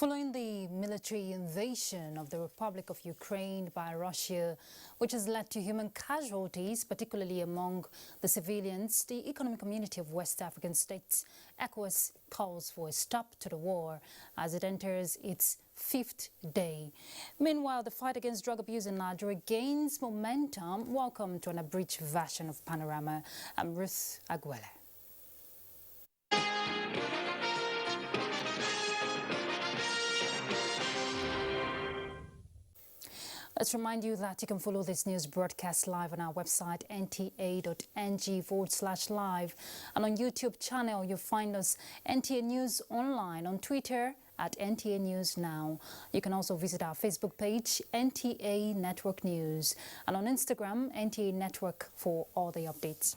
Following the military invasion of the Republic of Ukraine by Russia, which has led to human casualties, particularly among the civilians, the Economic Community of West African States, ECOWAS, calls for a stop to the war as it enters its fifth day. Meanwhile, the fight against drug abuse in Nigeria gains momentum. Welcome to an abridged version of Panorama. I'm Ruth Aguele. Let's remind you that you can follow this news broadcast live on our website nta.ng/live, and on YouTube channel you'll find us NTA News Online, on Twitter at NTA News Now. You can also visit our Facebook page NTA Network News, and on Instagram NTA Network for all the updates.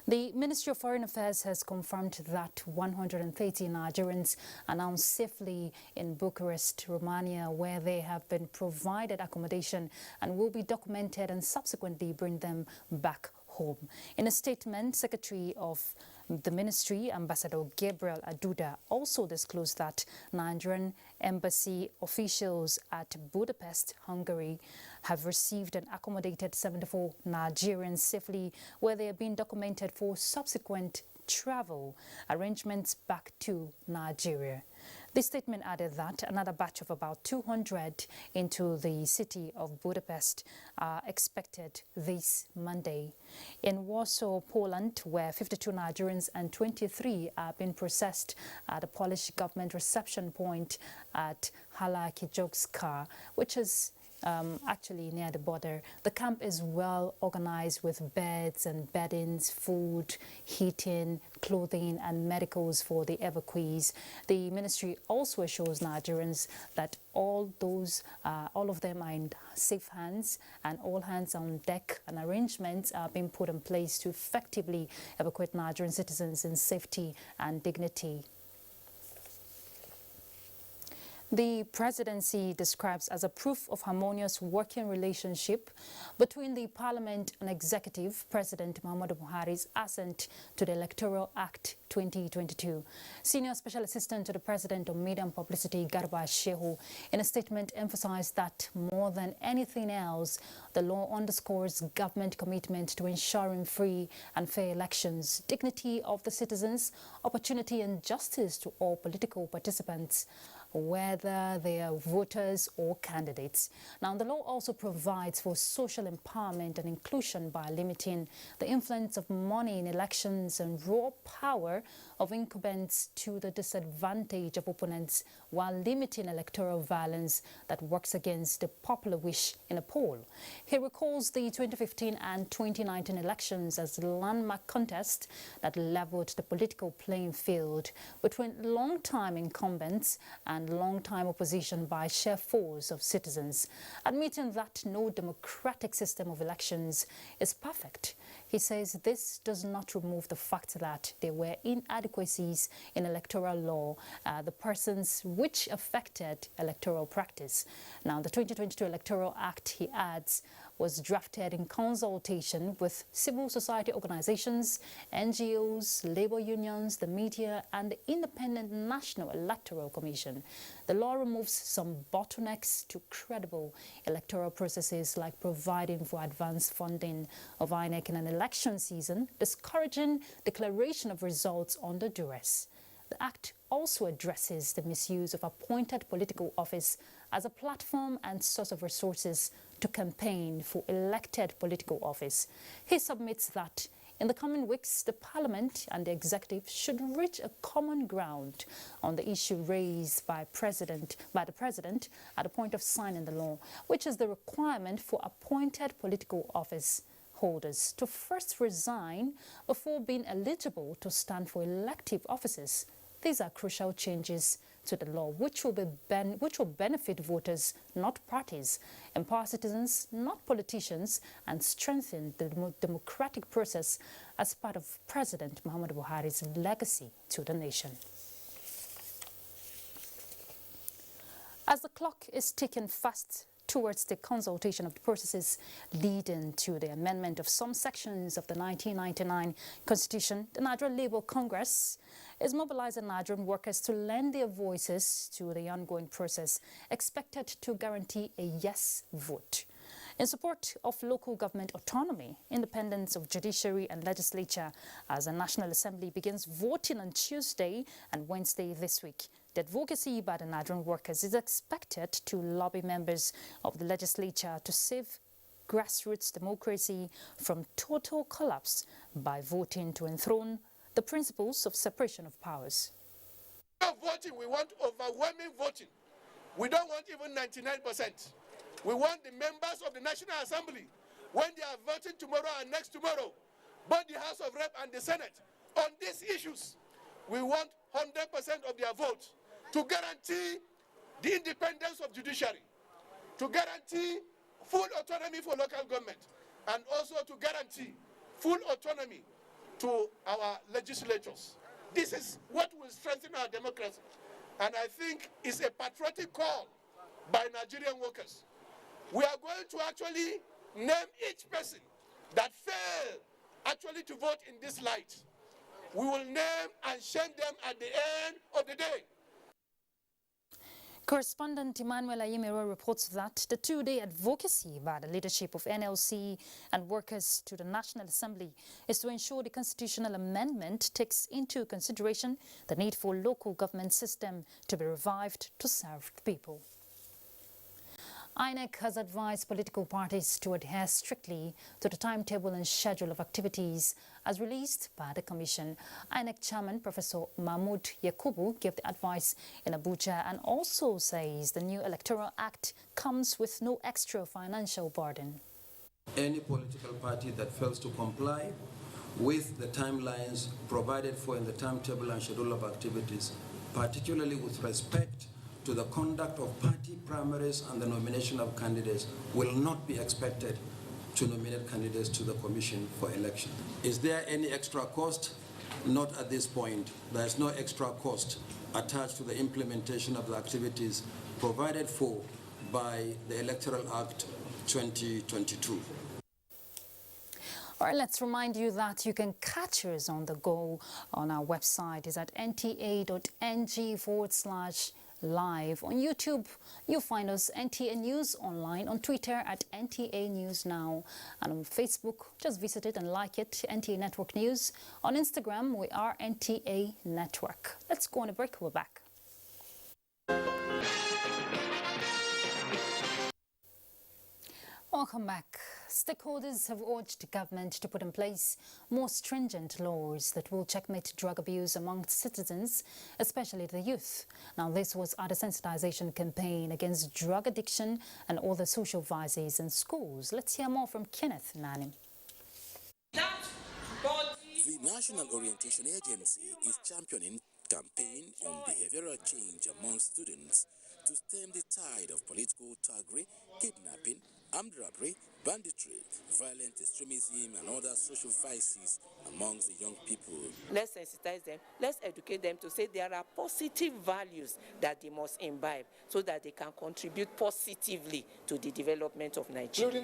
The Ministry of Foreign Affairs has confirmed that 130 Nigerians are now safely in Bucharest, Romania, where they have been provided accommodation and will be documented and subsequently bring them back home. In a statement, Secretary of the Ministry, Ambassador Gabriel Aduda, also disclosed that Nigerian embassy officials at Budapest, Hungary, have received and accommodated 74 Nigerians safely, where they are being documented for subsequent travel arrangements back to Nigeria. The statement added that another batch of about 200 into the city of Budapest are expected this Monday. In Warsaw, Poland, where 52 Nigerians and 23 are being processed at the Polish government reception point at Hala Kijowska, which is actually near the border. The camp is well organized with beds and beddings, food, heating, clothing and medicals for the evacuees. The ministry also assures Nigerians that all of them are in safe hands and all hands on deck, and arrangements are being put in place to effectively evacuate Nigerian citizens in safety and dignity. The presidency describes as a proof of harmonious working relationship between the parliament and executive, President Muhammadu Buhari's assent to the Electoral Act 2022. Senior Special Assistant to the President on Media and Publicity, Garba Shehu, in a statement emphasized that more than anything else, the law underscores government commitment to ensuring free and fair elections, dignity of the citizens, opportunity and justice to all political participants, whether they are voters or candidates. Now, the law also provides for social empowerment and inclusion by limiting the influence of money in elections and raw power of incumbents to the disadvantage of opponents, while limiting electoral violence that works against the popular wish in a poll. He recalls the 2015 and 2019 elections as a landmark contest that leveled the political playing field between long-time incumbents and long-time opposition by sheer force of citizens. Admitting that no democratic system of elections is perfect, he says this does not remove the fact that there were inadequacies in electoral law, the persons which affected electoral practice. Now, the 2022 Electoral Act, he adds, was drafted in consultation with civil society organizations, NGOs, labor unions, the media, and the Independent National Electoral Commission. The law removes some bottlenecks to credible electoral processes, like providing for advance funding of INEC in an election season, discouraging declaration of results under duress. The Act also addresses the misuse of appointed political office as a platform and source of resources to campaign for elected political office. He submits that in the coming weeks, the Parliament and the Executive should reach a common ground on the issue raised by the President at the point of signing the law, which is the requirement for appointed political office holders to first resign before being eligible to stand for elective offices. These are crucial changes to the law which will benefit voters, not parties, empower citizens, not politicians, and strengthen the democratic process as part of President Muhammadu Buhari's legacy to the nation. As the clock is ticking fast towards the consultation of the processes leading to the amendment of some sections of the 1999 Constitution, the Nigerian Labour Congress is mobilizing Nigerian workers to lend their voices to the ongoing process, expected to guarantee a yes vote. In support of local government autonomy, independence of judiciary and legislature, as the National Assembly begins voting on Tuesday and Wednesday this week. The advocacy by the Nigerian workers is expected to lobby members of the legislature to save grassroots democracy from total collapse by voting to enthrone the principles of separation of powers. Voting, we want overwhelming voting. We don't want even 99%. We want the members of the National Assembly, when they are voting tomorrow and next tomorrow, both the House of Rep and the Senate, on these issues, we want 100% of their vote to guarantee the independence of judiciary, to guarantee full autonomy for local government, and also to guarantee full autonomy to our legislatures. This is what will strengthen our democracy. And I think it's a patriotic call by Nigerian workers. We are going to actually name each person that failed actually to vote in this light. We will name and shame them at the end of the day. Correspondent Emmanuel Ayimero reports that the two-day advocacy by the leadership of NLC and workers to the National Assembly is to ensure the constitutional amendment takes into consideration the need for local government system to be revived to serve the people. INEC has advised political parties to adhere strictly to the timetable and schedule of activities as released by the Commission. INEC Chairman Professor Mahmoud Yakubu gave the advice in Abuja and also says the new Electoral Act comes with no extra financial burden. Any political party that fails to comply with the timelines provided for in the timetable and schedule of activities, particularly with respect to the conduct of party primaries and the nomination of candidates, will not be expected to nominate candidates to the Commission for election. Is there any extra cost? Not at this point. There is no extra cost attached to the implementation of the activities provided for by the Electoral Act 2022. All right, let's remind you that you can catch us on the go on our website. It's at nta.ng/live. On YouTube, you'll find us NTA News Online. On Twitter at NTA News Now. And on Facebook, just visit it and like it, NTA Network News. On Instagram, we are NTA Network. Let's go on a break. We're back. Welcome back. Stakeholders have urged the government to put in place more stringent laws that will checkmate drug abuse amongst citizens, especially the youth. Now, this was at a sensitization campaign against drug addiction and other social vices in schools. Let's hear more from Kenneth Nani. The National Orientation Agency is championing campaign on behavioral change among students to stem the tide of political thuggery, kidnapping, armed robbery, banditry, violent extremism and other social vices amongst the young people. Let's sensitize them, let's educate them to say there are positive values that they must imbibe so that they can contribute positively to the development of Nigeria.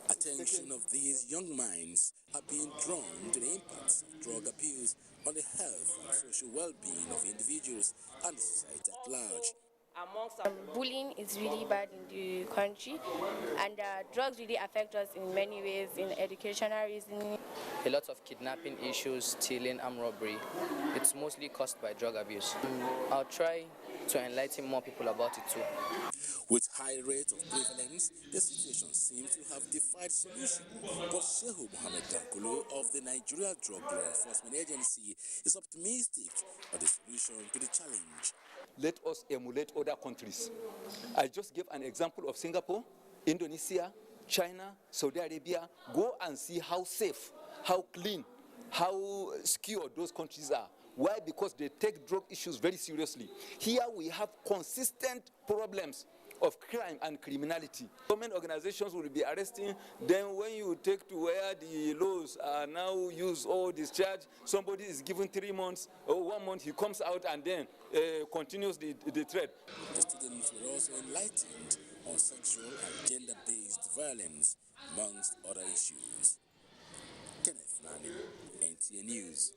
Attention of these young minds are being drawn to the impacts of drug abuse on the health and social well-being of individuals and the society at large. Bullying is really bad in the country, and drugs really affect us in many ways, in educational reasoning. A lot of kidnapping issues, stealing, armed robbery. It's mostly caused by drug abuse. I'll try to enlighten more people about it too. With high rates of prevalence, the situation seems to have defied solution. But Shehu Mohammed Dankulu of the Nigeria Drug Law Enforcement Agency is optimistic of the solution to the challenge. Let us emulate other countries. I just gave an example of Singapore, Indonesia, China, Saudi Arabia. Go and see how safe, how clean, how secure those countries are. Why? Because they take drug issues very seriously. Here we have consistent problems of crime and criminality. Government organizations will be arresting. Then when you take to where the laws are now used or discharged, somebody is given 3 months or 1 month, he comes out and then continues the threat. The students were also enlightened on sexual and gender-based violence, amongst other issues. Kenneth Nani, NTA News.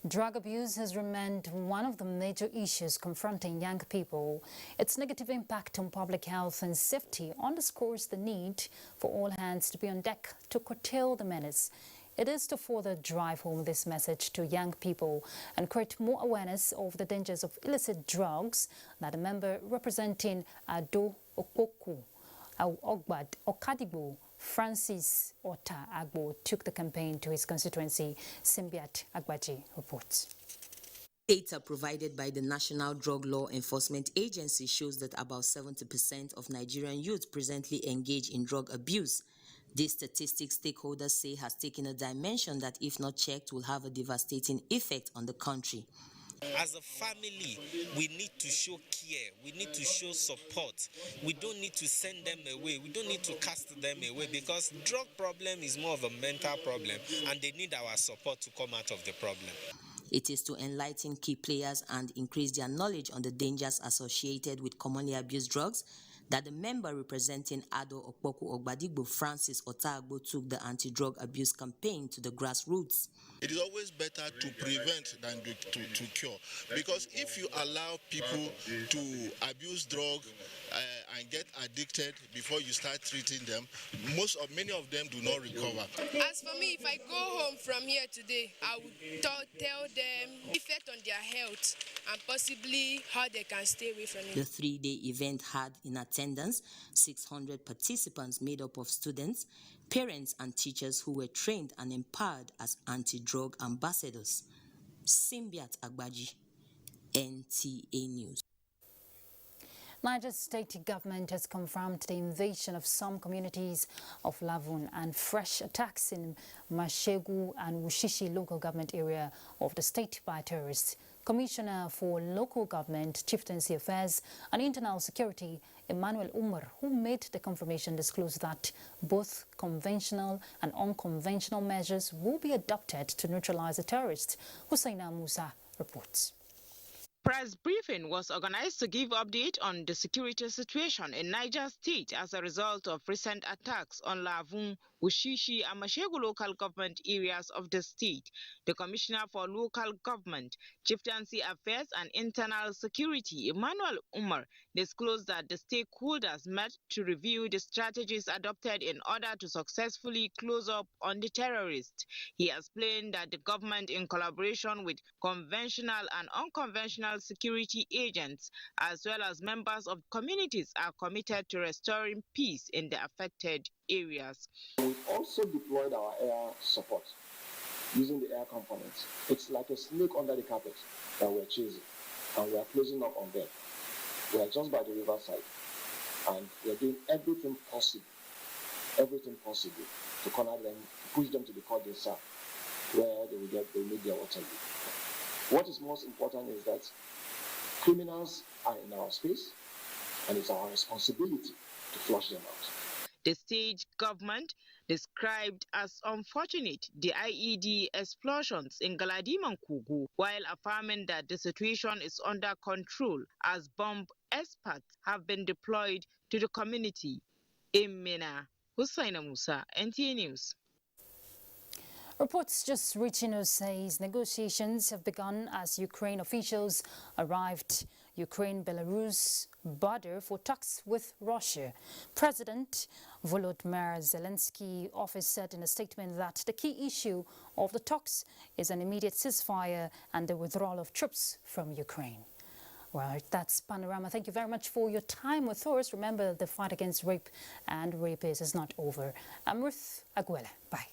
Drug abuse has remained one of the major issues confronting young people. Its negative impact on public health and safety underscores the need for all hands to be on deck to curtail the menace. It is to further drive home this message to young people and create more awareness of the dangers of illicit drugs that a member representing Ado Okoku, Ogbad Okadigbo, Francis Ota Agbo took the campaign to his constituency. Simbiat Agbaji reports. Data provided by the National Drug Law Enforcement Agency shows that about 70% of Nigerian youth presently engage in drug abuse. This statistic, stakeholders say, has taken a dimension that, if not checked, will have a devastating effect on the country. As a family, we need to show care. We need to show support. We don't need to send them away. We don't need to cast them away, because drug problem is more of a mental problem, and they need our support to come out of the problem. It is to enlighten key players and increase their knowledge on the dangers associated with commonly abused drugs that the member representing Ado Okpoku Ogbadigbo, Francis Otagbo, took the anti-drug abuse campaign to the grassroots. It is always better to prevent than to cure, because if you allow people to abuse drugs and get addicted before you start treating them, many of them do not recover. As for me, if I go home from here today, I would tell them effect on their health and possibly how they can stay away from it. The three-day event had in attendance 600 participants made up of students, parents and teachers who were trained and empowered as anti-drug ambassadors. Simbiat Agbaji, NTA News. Niger state government has confirmed the invasion of some communities of Lavun and fresh attacks in Mashegu and Wushishi local government area of the state by terrorists. Commissioner for Local Government, Chieftaincy Affairs and Internal Security, Emmanuel Umar, who made the confirmation, disclosed that both conventional and unconventional measures will be adopted to neutralize the terrorists. Hussaina Musa reports. Press briefing was organized to give update on the security situation in Niger State as a result of recent attacks on Lavun, Wushishi and Mashegu local government areas of the state. The Commissioner for Local Government, Chieftaincy Affairs and Internal Security, Emmanuel Umar, disclosed that the stakeholders met to review the strategies adopted in order to successfully close up on the terrorists. He explained that the government, in collaboration with conventional and unconventional security agents, as well as members of communities, are committed to restoring peace in the affected areas. We've also deployed our air support using the air components. It's like a snake under the carpet that we're chasing, and we're closing up on them. We are just by the riverside, and we're doing everything possible to corner them, push them to the Côte d'Ivoire, where they will need their water. What is most important is that criminals are in our space, and it's our responsibility to flush them out. The state government described as unfortunate the IED explosions in Galadima Kugu, while affirming that the situation is under control as bomb experts have been deployed to the community. In Mina, Hussaina Musa, NTA News. Reports just reaching us says negotiations have begun as Ukraine officials arrived Ukraine-Belarus border for talks with Russia. President Volodymyr Zelensky office said in a statement that the key issue of the talks is an immediate ceasefire and the withdrawal of troops from Ukraine. Well, that's Panorama. Thank you very much for your time with us. Remember, the fight against rape and rapists is not over. I'm Ruth Aguela. Bye.